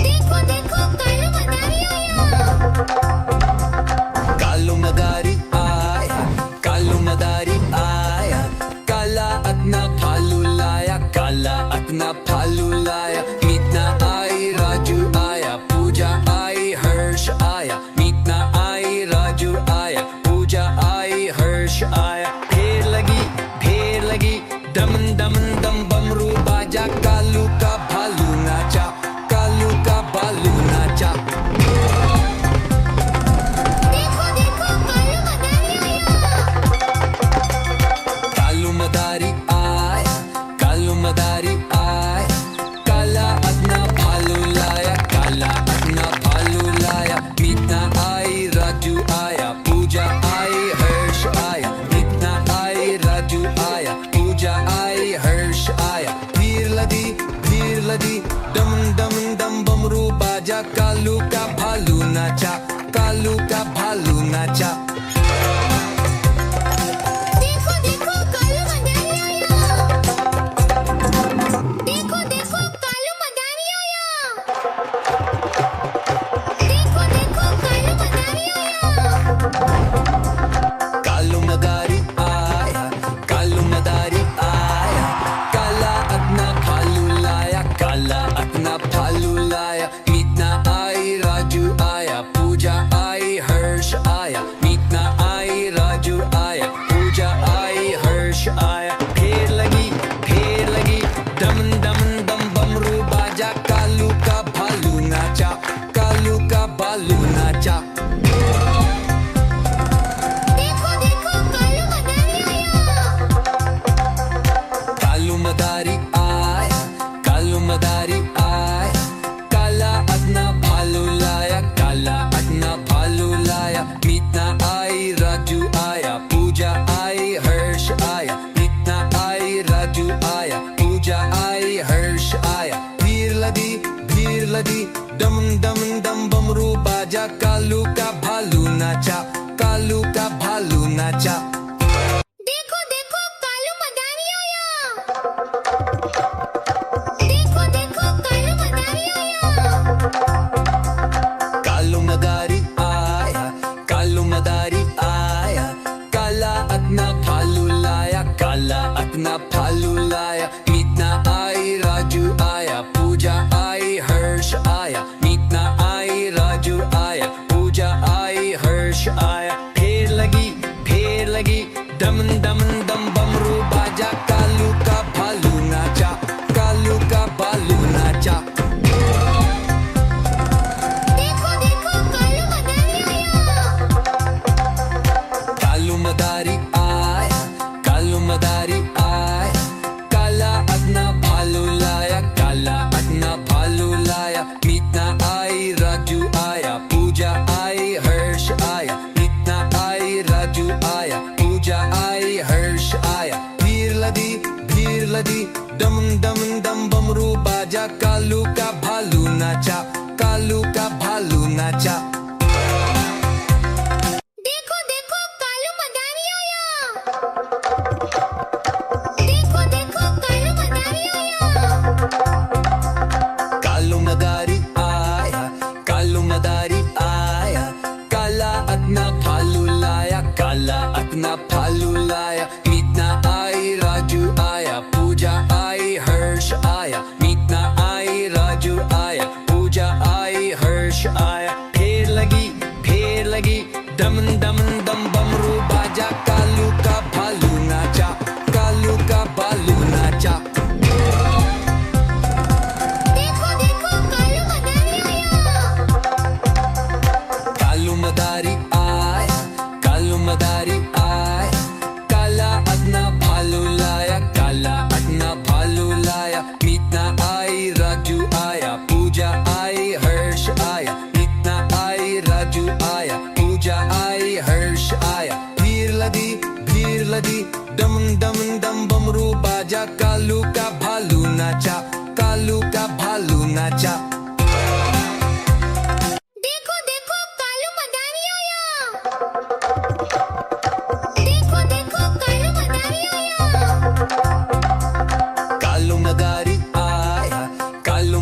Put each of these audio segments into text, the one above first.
देखो देखो कालू मदारी आया। कालू मदारी आया, कालू मदारी आया, काला अपना भालू लाया, काला अपना भालू लाया। मीतना आई, राजू आया, पूजा आई, हर्ष आया। मीतना आई, राजू आया, पूजा आई, हर्ष आया। ढेर लगी, दम दम दम बमरू बाजा, कालू का भालू नाचा, कालू का भालू नाचा। देखो देखो कालू मदारी आया। कालू मदारी आया, कालू मदारी आया, काला अपना भालू लाया, काला अपना भालू लाया। मीतना आई, राजू आया, पूजा आई, हर्ष आया। मीतना आई, राजू आया, पूजा आई, हर्ष आया। भीड़ लदी, दम दम दम बमरू बाजा, कालू का भालू नाचा, कालू का भालू नाचा। देखो देखो कालू मदारी आया। देखो देखो कालू मदारी आया। देखो देखो कालू मदारी आया। कालू मदारी आया, कालू मदारी आया, काला अपना भालू लाया, काला अपना भालू लाया। मीतना आई, राजू आया, पूजा आई, हर्ष आया। मीतना आई, राजू आया, पूजा आई, हर्ष आया। ढेर लगी, दम दम दम बमरू बाजा, कालू का भालू नाचा, कालू का भालू नाचा। देखो देखो कालू मदारी आया। कालू मदारी आया, कालू मदारी आया, काला अपना भालू लाया, काला अपना भालू लाया। मीतना आई, राजू आया, पूजा आई, हर्ष आया। मीतना आई, राजू आया, पूजा आई, हर्ष आया। भीड़ लदी, दम दम दम बमरू बाजा, कालू का भालू नाचा, कालू का भालू नाचा। देखो देखो कालू मदारी आया। देखो देखो कालू मदारी आया। कालू मदारी आया, कालू मदारी आया, काला अपना भालू लाया, काला अपना भालू लाया। मीतना आई, राजू आया, पूजा आई, हर्ष आया। मीतना आई, राजू आया, पूजा आई, हर्ष आया। ढेर लगी, दम दम दम बमरू बाजा, कालू का भालू नाचा, कालू का भालू नाचा। देखो देखो कालू मदारी आया। कालू मदारी आया, कालू मदारी आया, काला अपना भालू लाया, काला अपना भालू लाया। मीतना आई, राजू आया, पूजा आई, हर्ष आया। मीतना आई, राजू आया, पूजा आई, हर्ष आया। भीड़ लदी, दम दम दम बमरू बाजा, कालू का भालू नाचा, कालू का भालू नाचा। देखो देखो कालू मदारी आया। देखो देखो कालू मदारी आया। कालू मदारी आया, कालू मदारी आया, काला अपना भालू लाया, काला अपना भालू लाया। मीतना आई, राजू आया, पूजा आई, हर्ष आया। मीतना आई, राजू आया, पूजा आई, हर्ष आया। ढेर लगी, दम दम दम बमरू बाजा, कालू का भालू नाचा, कालू का भालू नाचा। देखो देखो कालू मदारी आया। कालू मदारी आया, कालू मदारी आया, काला अपना भालू लाया, काला अपना भालू लाया। मीतना आई, राजू आया, पूजा आई, हर्ष आया। मीतना आई, राजू आया, पूजा आई, हर्ष आया। भीड़ लदी, दम दम दम बमरू बाजा, कालू का भालू नाचा, कालू का भालू नाचा। देखो देखो कालू मदारी आया। देखो देखो कालू मदारी आया। कालू मदारी आया, कालू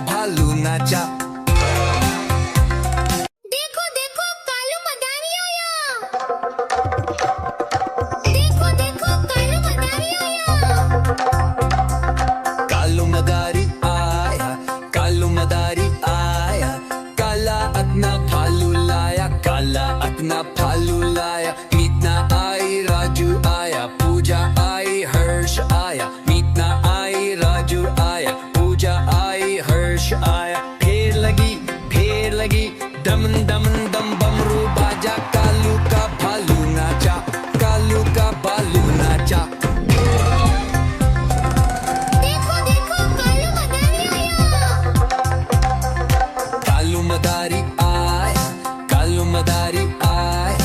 भालू नाचा। देखो देखो कालू मदारी आया। देखो देखो कालू मदारी आया। कालू मदारी आया, कालू मदारी आया, काला अपना भालू लाया, काला अपना भालू लाया। मीतना आई, राजू आया, पूजा आई, हर्ष आया। मीतना आई, राजू आया, पूजा आई, हर्ष आया। फेर लगी दम दम दम बमरू बाजा, कालू का भालू नाचा, कालू का भालू नाचा। देखो देखो कालू मदारी आया। कालू मदारी आया, कालू मदारी आया,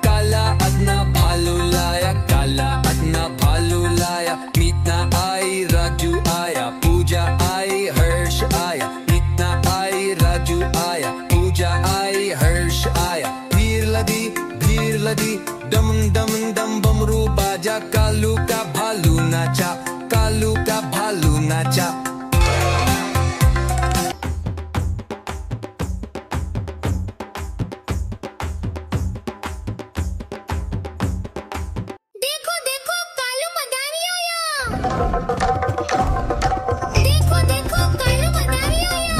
काला अपना भालू लाया, काला अपना भालू लाया। मीतना आई, राजू आया, पूजा आई, हर्ष आया। मीतना आई, राजू आया, पूजा आई, हर्ष आया। भीड़ लगी दम दम दम बमरू बाजा, कालू का भालू नाचा, कालू का भालू नाचा। देखो देखो कालू मदारी आया। देखो देखो कालू मदारी आया।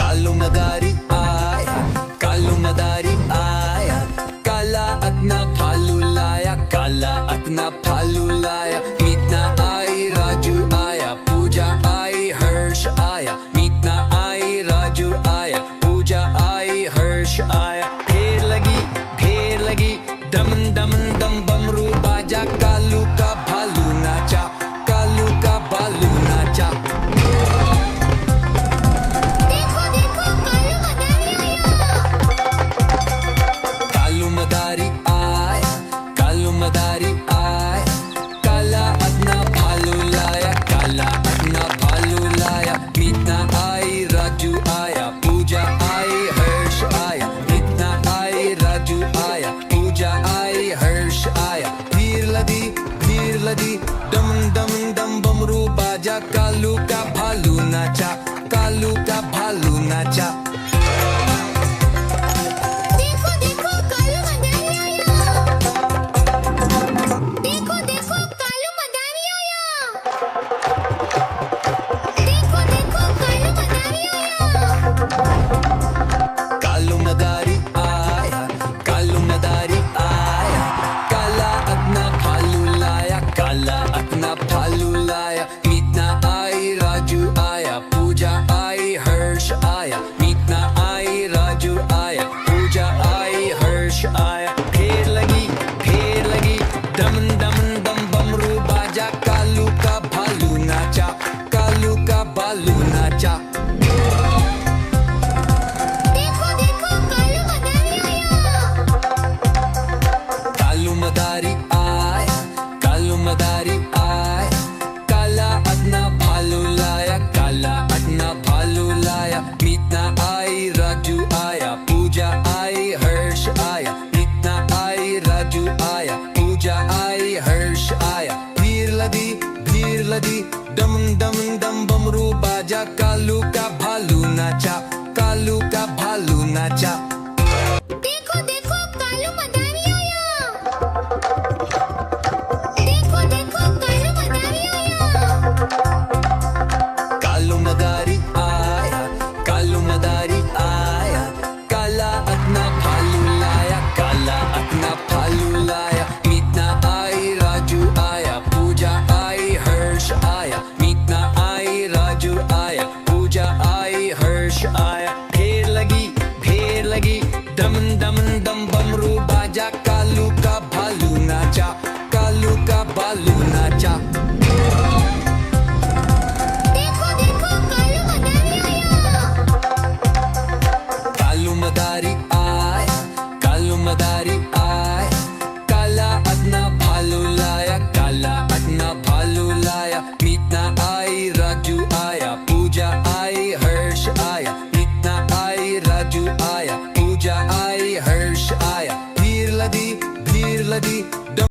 कालू मदारी आया, कालू मदारी आया, काला अपना भालू लाया, काला अपना भालू लाया। मीतना आई, राजू आया, पूजा आई, हर्ष आया। मीतना आई, राजू आया, पूजा आई, हर्ष आया। फेर लगी दम दम दम बमरू बाजा, कालू का भालू नाचा, कालू का भालू नाचा। देखो देखो कालू मदारी आया। कालू मदारी आया, कालू मदारी आया, काला अपना भालू लाया, काला अपना भालू लाया। मीतना आई, राजू आया, पूजा आई, हर्ष आया। मीतना आई, राजू आया, पूजा आई, हर्ष आया। भीड़ लगी दम दम दम बमरू बाजा, कालू का भालू नाचा, कालू का भालू नाचा। देखो देखो कालू मदारी आया। देखो देखो कालू मदारी आया। देखो देखो कालू मदारी आया। कालू मदारी आया, कालू मदारी आया, काला अपना भालू लाया, काला अपना भालू लाया। मीतना आई, राजू आया, पूजा आई, हर्ष आया। मीतना आई, राजू आया, पूजा आई, हर्ष आया। फेर लगी दम दम दम बमरू बाजा, कालू का भालू नाचा, कालू का भालू नाचा। देखो देखो कालू मदारी आया। कालू मदारी आया, कालू मदारी आया, काला अपना भालू लाया, काला अपना भालू लाया। मीतना आई, राजू आया, पूजा आई, हर्ष आया। मीतना आई, राजू आया, पूजा आई, हर्ष आया। भीड़ लगी दम दम दम बमरू बाजा,